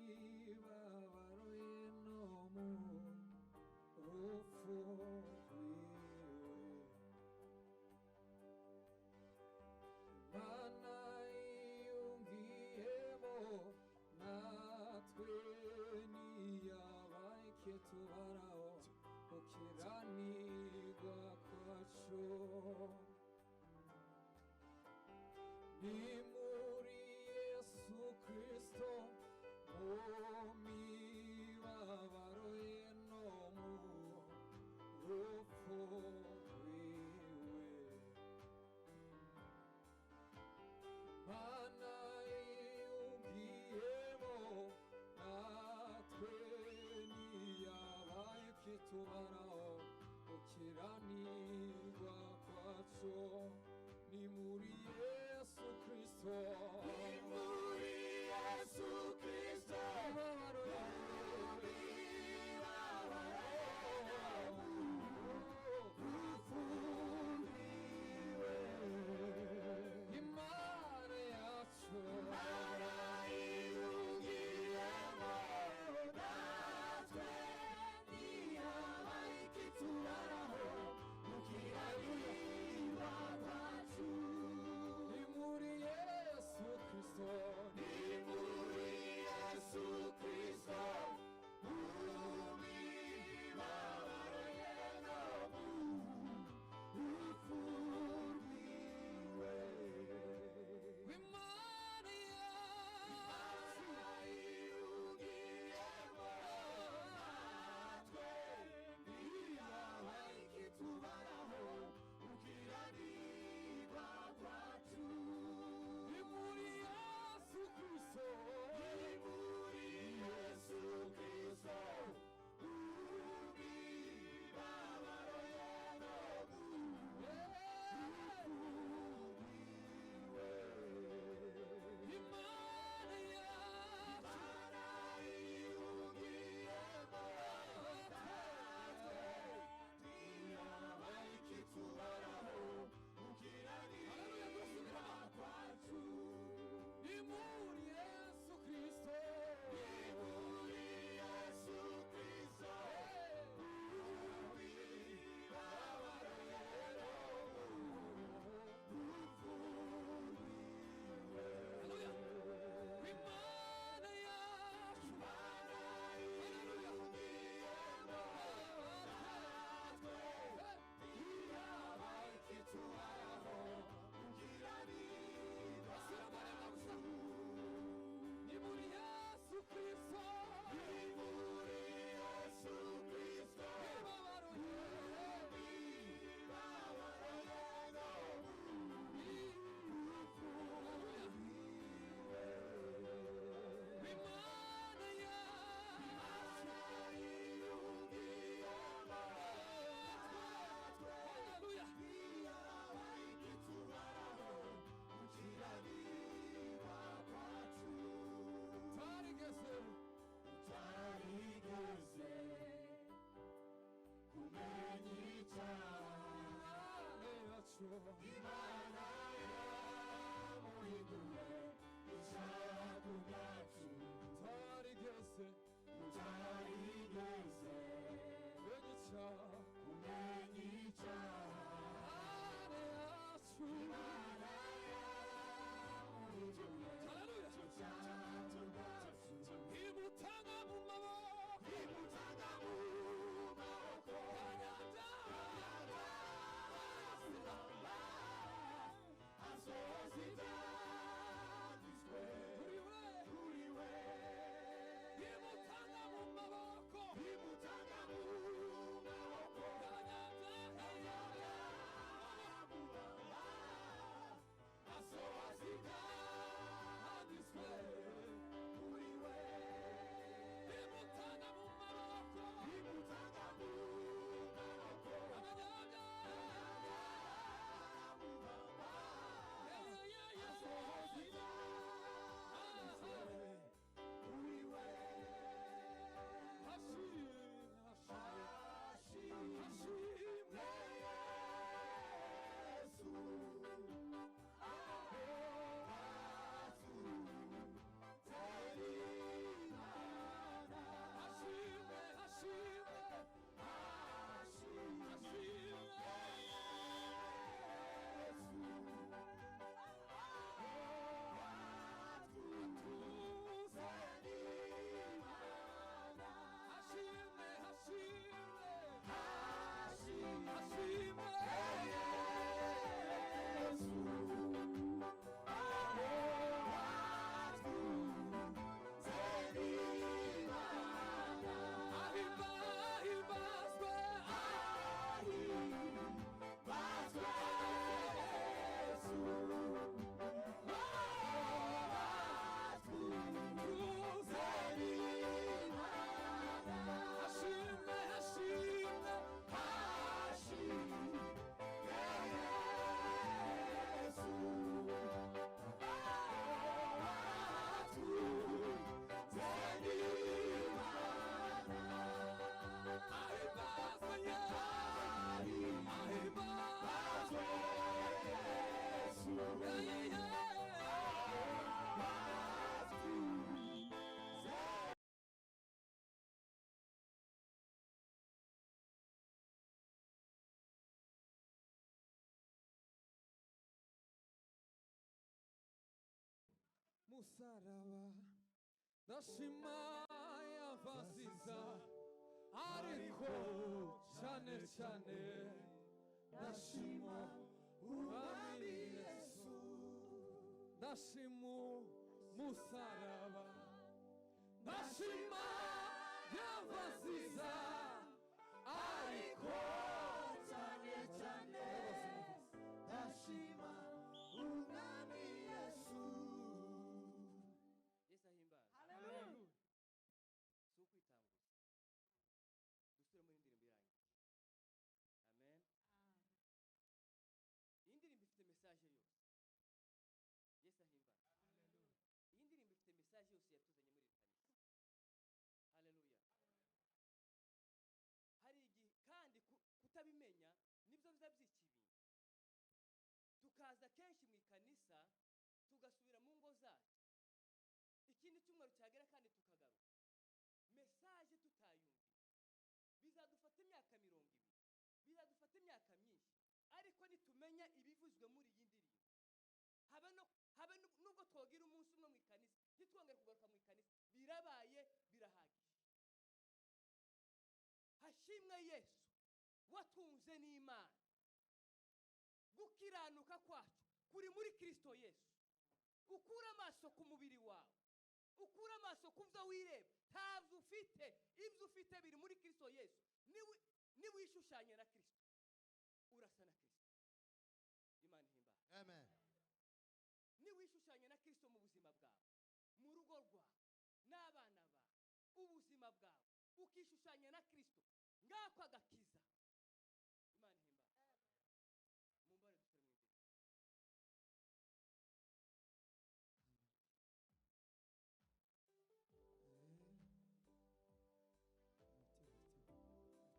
mibabaro ye no mu rupfu rwiwe Imana yiyungiyemo natwe niyabaye tubaraho gukiranirwa kwacu ni muri Yesu Kristo mu mibabaro ye no mu rupfu rwiwe Imana yiyungiyemo natwe niyabaye kitubaraho gukiranirwa kwacu ni muri Yesu Kristo ni muri Yesu Kristo Imana yacu ni muri Yesu Kristo mibabaro ye no mu rupfu rwiwe Imana yacu yiyungiyemo natwe niyabaye kitubaraho gukiranirwa kwacu ni muri Yesu Kristo mibabaro ye no mu rupfu rwiwe Imana yiyungiyemo natwe niyabaye kitubaraho gukiranirwa kwacu ni muri Yesu Kristo mibabaro ye no mu rupfu rwiwe Imana yacu yiyungiyemo natwe niyabaye kitubaraho gukiranirwa kwacu ni muri Yesu Kristo mibabaro ye no mu rupfu rwiwe Imana yacu yiyungiyemo natwe niyabaye kitubaraho gukiranirwa kwacu tarigeze kumenya icyaha yacu Imana yamuhinduye icyaha ku bwacu tarigeze kumenya icyaha yacu Imana yamuhinduye icyaha ku bwacu imutanga mu maboko yanyanja musaraba ndashima yavasiza ariko cyane cyane ndashima umwami Yesu ndashima musaraba ndashima yavasiza ariko cyane cyane ndashima umwami Yesu. Yesu ahimbaza. Haleluya. Si ukwitanguza. Dusubire muri indirimbo irangiye. Amen. Iyi ndirimbo ifite message yose. Yesu ahimbaza. Haleluya. Iyi ndirimbo ifite message yose yatuzanye muri iri kanisa. Haleluya. Hari igihe kandi kutabimenya nibyo biza by'ikibi. Tukaza kenshi mu ikanisa tugasubira mu ngo zacu. Ikindi cyumweru cyagera kandi tukagaruka. Message tutayumva. Bizadufata imyaka 20. Bizadufata imyaka myinshi. Ariko nitumenya ibivuzwe muri iyi ndirimbo. Habe nubwo twogira umunsi umwe mu ikanisa, nitwongera kugaruka mu ikanisa, birabaye birahagije. Hashimwe Yesu watunze n'Imana. Gukiranuka kwacu kuri muri Kristo Yesu. Ukura amaso ku mubiri wawe, ukura amaso ku byo wireba, ntavyo ufite, ibyo ufite biri muri Kristo Yesu. Ni wishushanya na Kristo, urasa na Kristo. Imana ihimbaza. Amen. Ni wishushanya na Kristo mu buzima bwawe, mu rugo rwawe, n'abana bawe, ubuzima bwawe ukishushanya na Kristo, ngako agakiza. Imana ihimbaza. Mumbare dusore mu imbere.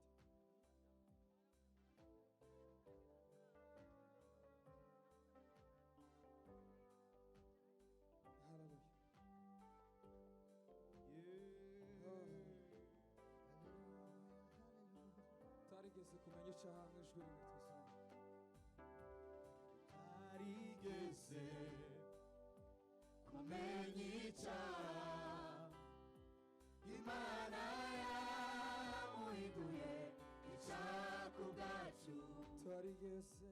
Tarigeze kumenya icyaha ijwi rimutse. Tarigeze kumenya icyaha Imana yamuhinduye icyaha ku bwacu. Tarigeze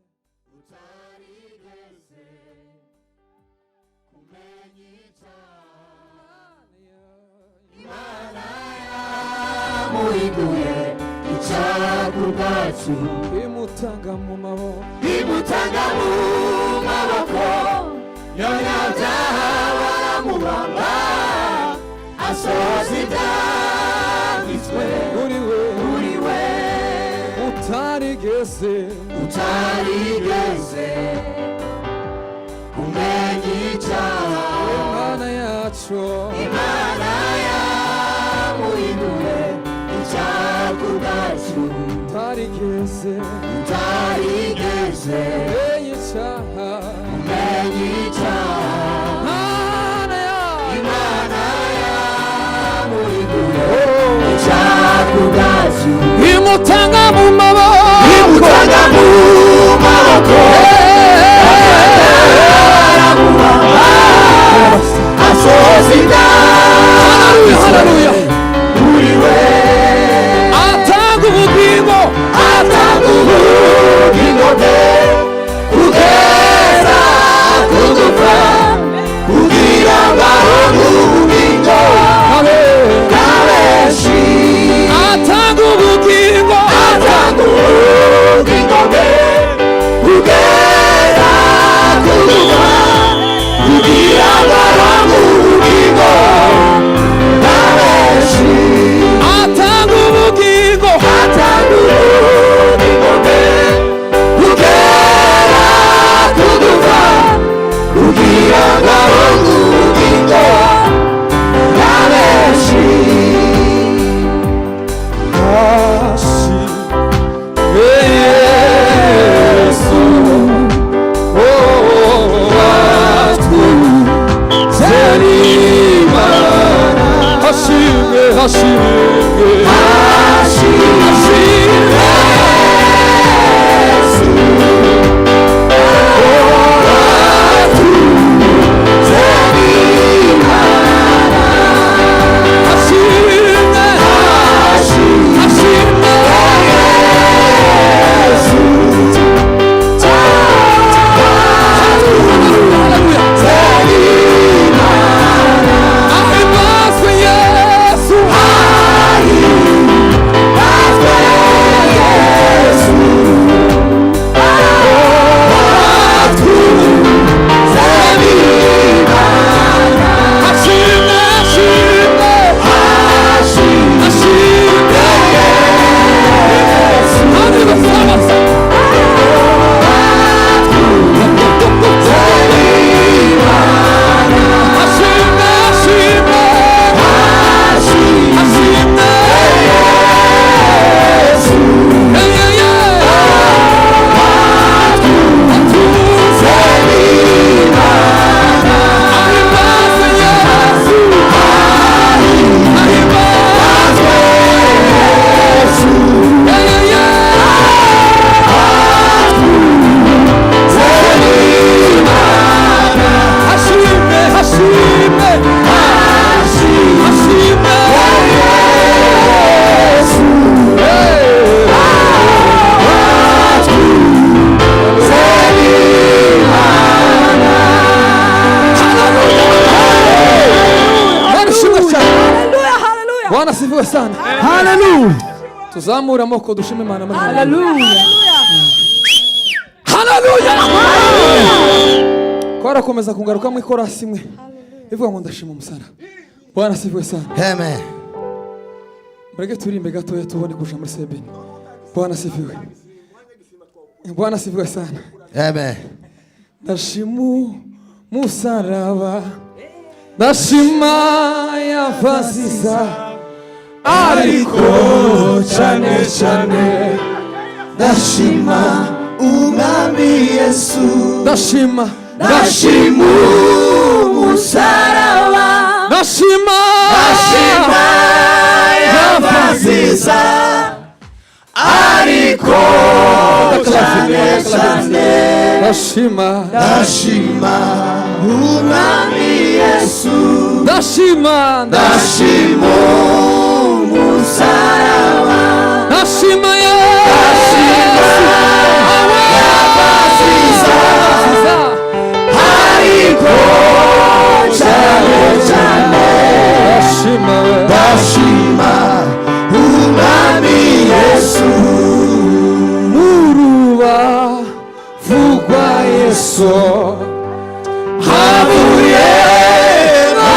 kumenya icyaha Imana yamuhinduye icyaha ku bwacu. Imutanga mu maboko y'abanyabyaha baramubamba, asohoza ibyanditswe uri we utarigeze kumenya icyaha. Imana yamuhinduye icyaha ku bwacu. Utarigeze kumenya icyaha. Imana yamuhinduye icyaha ku bwacu. Imutanga mu maboko aramubamba, asohoza ibyanditswe uri we. Atanga ubugingo bwe kugeza ku gupfa, kugira ngo aronke ubugingo bwa benshi. Atanga ubugingo asifiwe sana. Hallelujah. Tuzamure amaboko dushime Imana muri Hallelujah. Hallelujah. Kwarakomeza kungaruka mu ikorasi imwe ivuga ngo ndashima umusara. Bwana asifiwe sana. Amen. Mureke turimbe gatoya tubone kuja muri sebeni. Bwana asifiwe. Bwana asifiwe sana. Amen. Ndashimu musaraba. Ndashima yafasiza. Ariko cyane cyane ndashima umwami Yesu. Ndashima musaraba. Ndashima yafasiza. Ariko cyane cyane ndashima umwami Yesu. Ndashima musaraba. Ndashima yafasiza. Ariko cyane cyane ndashima umwami Yesu. Murubavu rwa Yesu havuye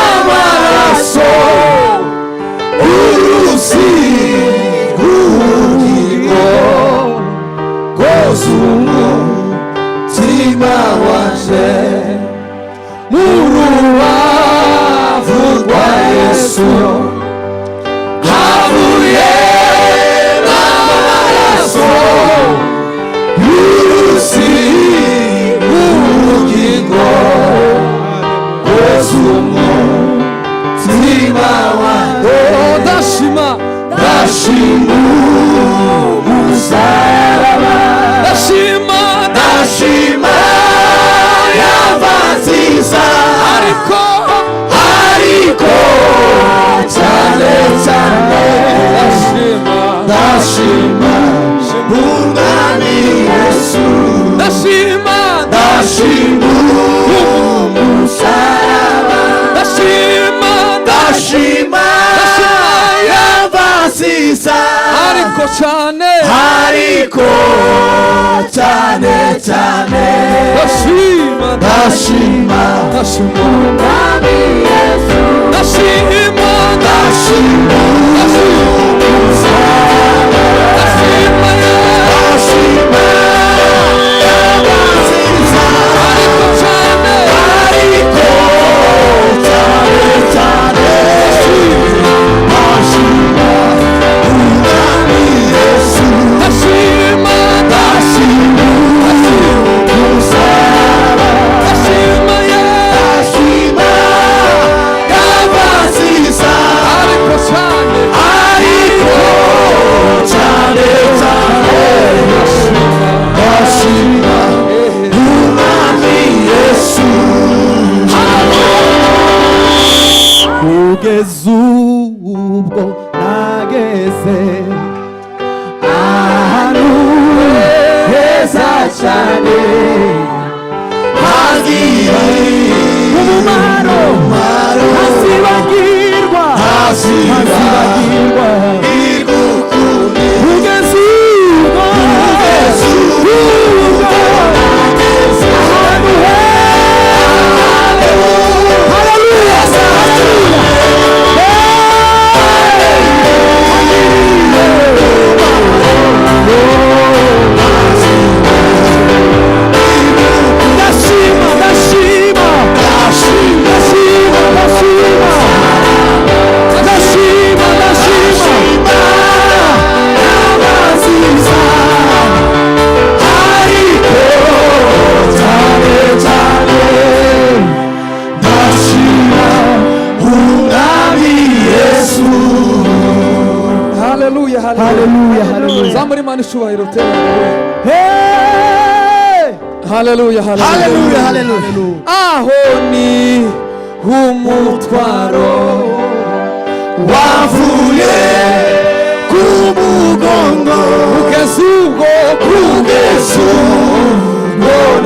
amaraso, uruzi rw'ubugingo rwoza umutima wanje. Murubavu rwa Yesu havuye amaraso, uruzi rw'ubugingo rwoza umutima wanje. Ndashima umusaraba. Ndashima yafasiza. Ariko cyane cyane ndashima umwami Yesu. Ndashima umusaraba. Ndashima yafasiza. Ariko cyane ndashima umwami Yesu. Ndashima umusaraba. Ndashima yafasiza. Ariko cyane ndashima umwami Yesu. Ndashima umusaraba. Ndashima yafasiza. Ariko cyane ndashima umwami Yesu. Kugeza ubwo nageze ahantu heza cyane, hagira umumaro hasibagirwa kugeza ubwo nageze ahantu Hallelujah. Zamuri Imana ishubahiro tera. Hallelujah. Aho ni umutwaro wavuye ku mugongo, kugeza ubwo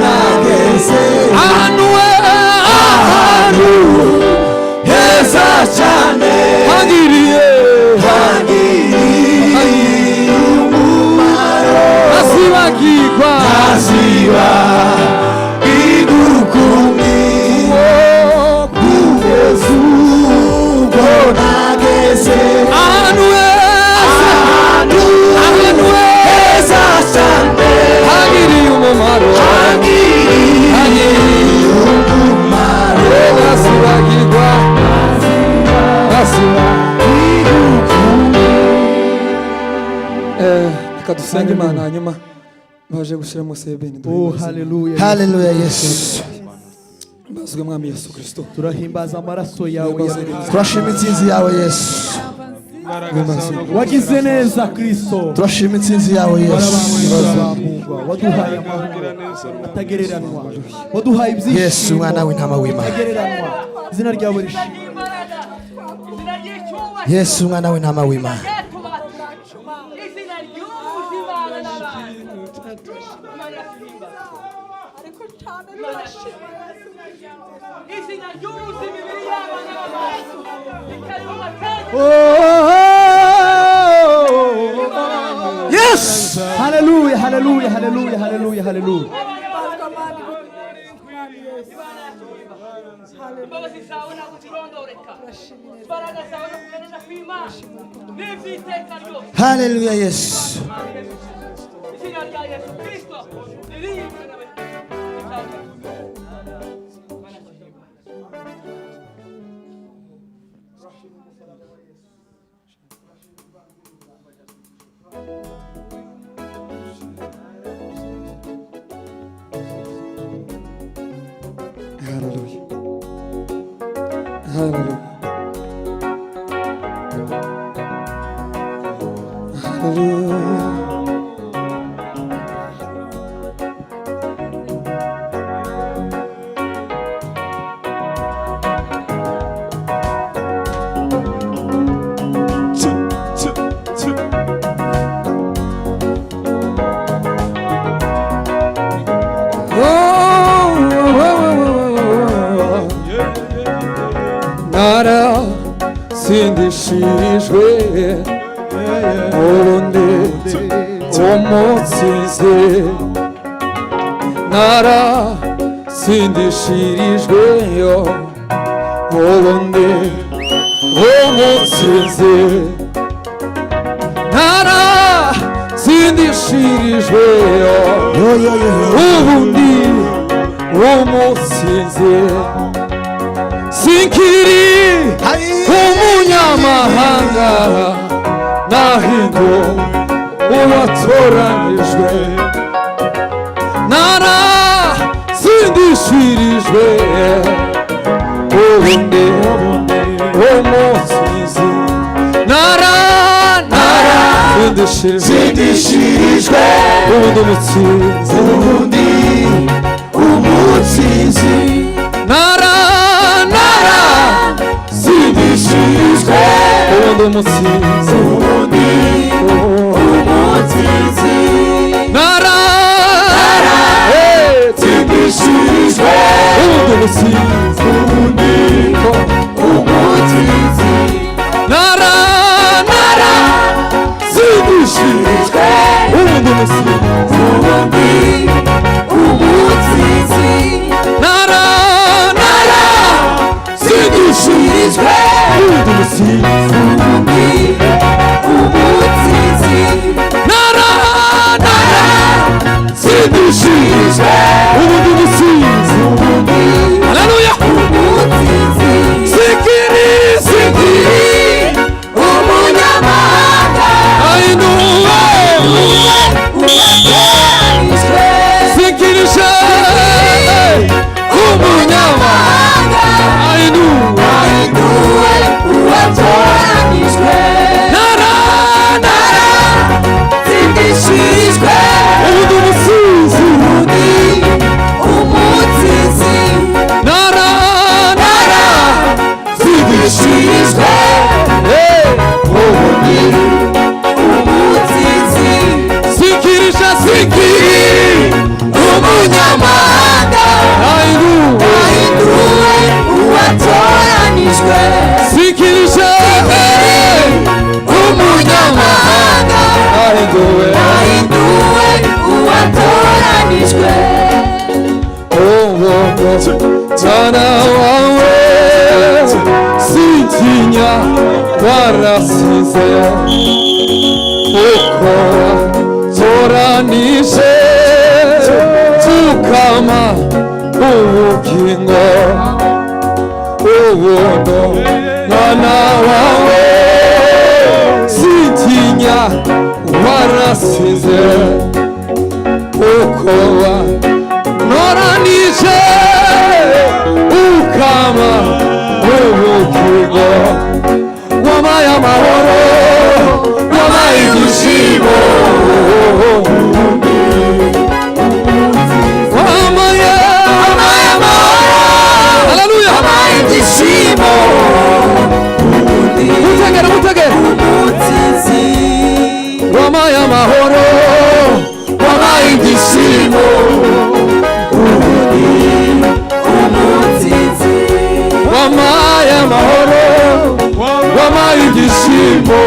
nageze ahantu heza cyane, hangiriye siba idukundi kugeza ubwo nageze ahantu heza cyane hagiriye umumaro nasibagirwa reka dusenge Imana hanyuma baje gushyiramo sebeni. Oh, haleluya. haleluya Yesu bazwe mwami Yesu Kristo. Turahimbaza amaraso yawe Yesu. turashima intsinzi yawe Yesu Wagize neza Kristo. turashima intsinzi yawe Yesu Waduhaye amahoro atagereranwa. Waduhaye ibyishimo. Yesu mwana w'intama w'Imana Atagereranwa. Izina ryawe rishimwe. Yesu mwana w'intama w'Imana Yes. Hallelujah, hallelujah, hallelujah, hallelujah, hallelujah. haleluya Yesu Hallelujah. Hallelujah. Hallelujah. sindishirijwe ubundi umutsinze narasindishirijwe yo ubundi umutsinze narasindishirijwe yo ubundi umutsinze sinkiri umunyamahanga nahindu uwatoranijwe narasindishirijwe ubundi umutsinzi narasindishirijwe ubundi umutsinzi sindishirijwe ubundi umutsinzi narasindishirijwe ubundi umutsinzi narasindishirijwe ubundi umutsinzi sindishirijwe ubundi umutsinzi sindishirijwe ubundi umutsinzi haleluya sikiri umunyamahanga I know mwana wawe sintinya warasize uko watoranije tukama ubugingo ubuntu mwana wawe sintinya warasize uko watoranije ukama ubugingo wabaye amahoro wabaye ibyishimo wabaye amahoro haleluya wabaye ibyishimo mutegere wabaye amahoro wabaye ibyishimo wabaye amahoro wabaye ibyishimo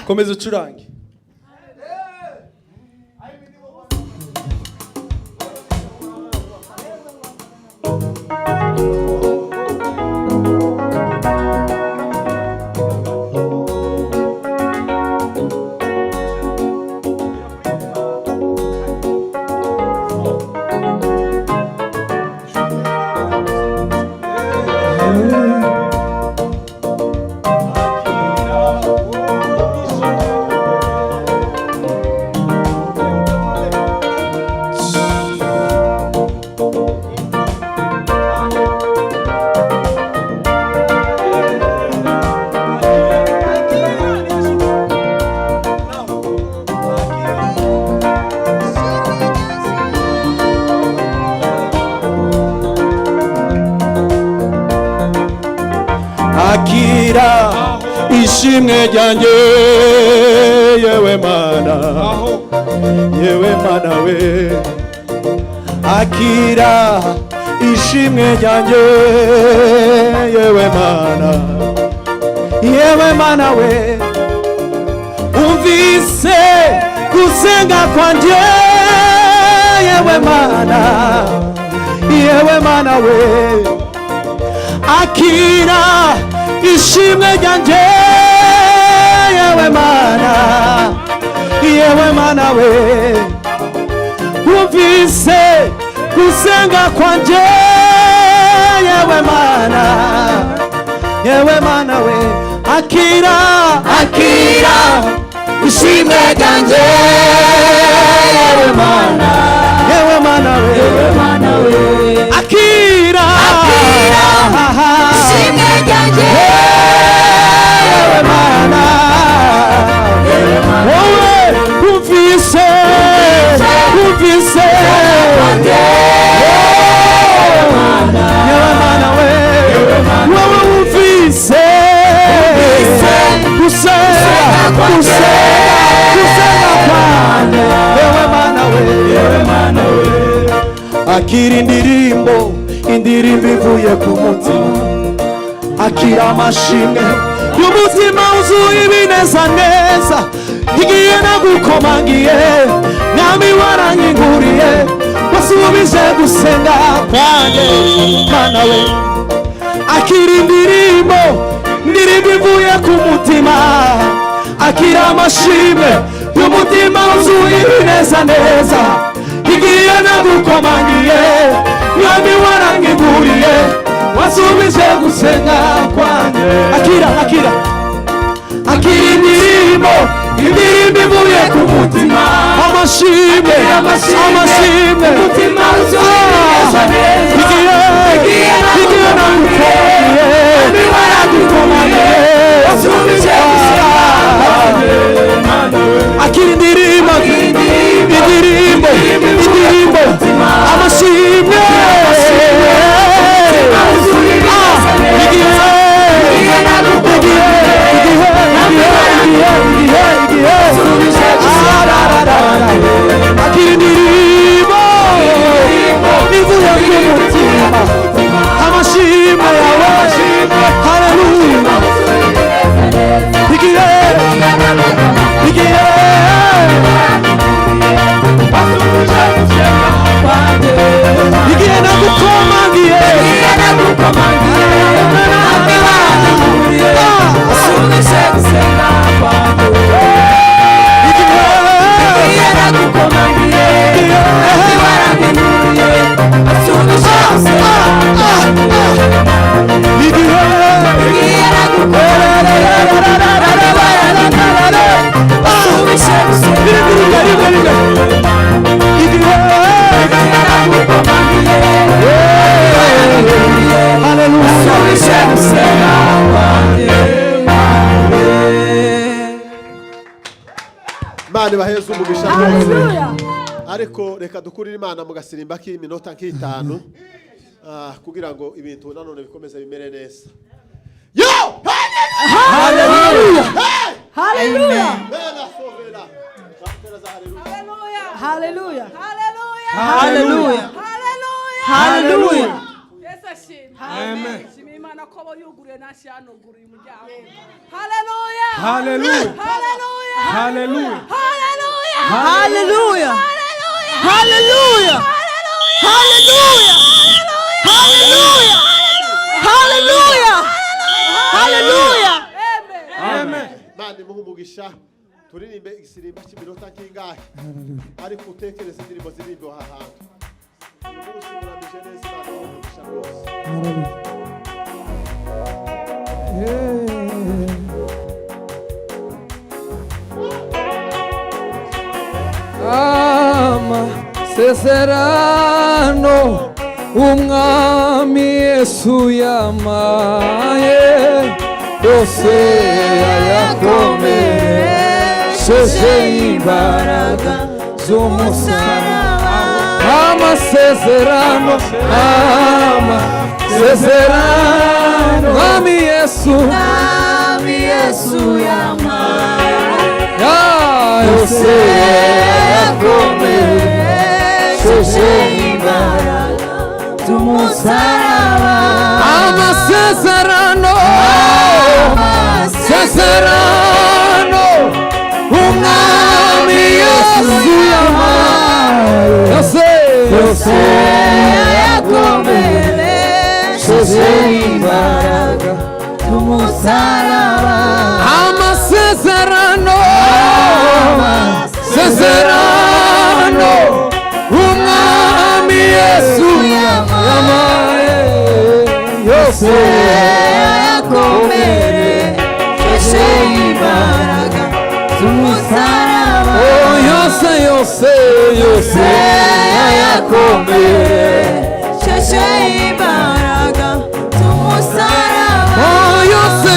komeza ucurange. akira ishimwe ryanjye yewe mana we akira ishimwe ryanjye yewe mana we umvise gusenga kwanjye yewe mana we akira ishimwe ryanjye yewe mana we umvise gusenga kwanjye yewe mana we akira ishimwe ryanjye yewe mana we akira ishimwe ryanjye yewe mana wowe umvise yewe mana we wowe umvise gusenga kwanjye yewe mana we akira indirimbo ivuye ku mutima akira amashimwe y'umutima wuzuye ibinezaneza igiye nagukomangiye mwami waranyinguriye wasubije gusenga kwanjye mana we akira indirimbo ivuye ku mutima akira amashimwe y'umutima wuzuye ibinezaneza igiye nagukomangiye mwami waranyinguriye wasubije gusenga kwanjye akira akira akira indirimbo indirimbo ivuye ku mutima amashimwe amashimwe umutima uzuneza neza igihe nagukomeye kandi waradukomanye wasubije akira indirimbo indirimbo indirimbo amashimwe akira indirimbo ivuye ku mutima amashimwe yawe haleluya igihe igihe igihe nagukomangiye wasubije gusenga kwanjye igihe nagukomangiye warabinuriye wasubije gusenga igihe nagukomangiye wasubije gusenga Imana baheze umugisha rwose. Ariko reka dukurire Imana mu gasirimba k'iminota nk'itanu kugira ngo ibintu nanone bikomeze bimere neza. Yo! Hallelujah! Hallelujah! Hallelujah! Hallelujah! Hallelujah! Yes, amen. Imana ko bayuguriye nashi yanuguriye umuryango. Hallelujah! Hallelujah! Hallelujah! Hallelujah! Hallelujah! Hallelujah! Hallelujah! Hallelujah! Hallelujah! Hallelujah! Amen. Imana imuhe umugisha. Turirimbe igisirimba cy'iminota kingahe. Ariko utekereze indirimbo ziririmbo aha hantu. Uyu munsi muramije neza Imana imuhe umugisha rwose. Amasezerano umwami Yesu yamaye yose ayakomeresheje imbaraga z'umusaraba. Amasezerano umwami Yesu yamaye yose ayakomeresheje imbaraga z'umusaraba. Amasezerano umwami Yesu yamaye yose ayakomeresheje imbaraga z'umusaraba. Amasezerano umwami Yesu yamaye yose ayakomeresheje imbaraga z'umusaraba. Oh yose ayakomeresheje imbaraga z'umusaraba. Oh yose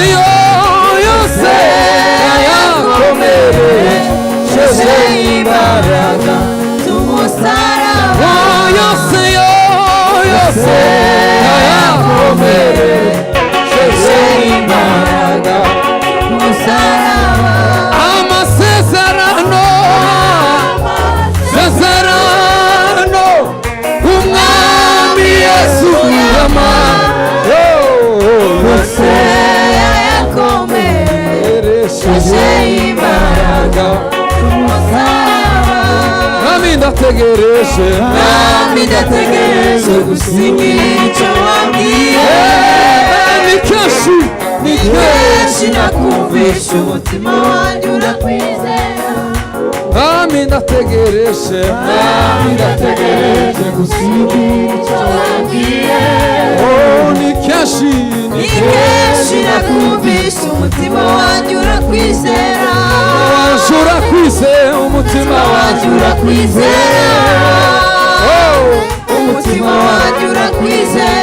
ayakomeresheje imbaraga z'umusaraba. Oh yose ayakomeresheje imbaraga z'umusaraba. Amasezerano umwami Yesu yamaye yose ayakomeresheje imbaraga z'umusaraba. Nami ndategereje gusinya icyo wambwiye. Ni kenshi nakumvisha umutima wanjye urakwizera. Nami ndategereje gusinya icyo wambwiye. Oh ni kenshi nakumvisha urakwizera umutima wanjye urakwizera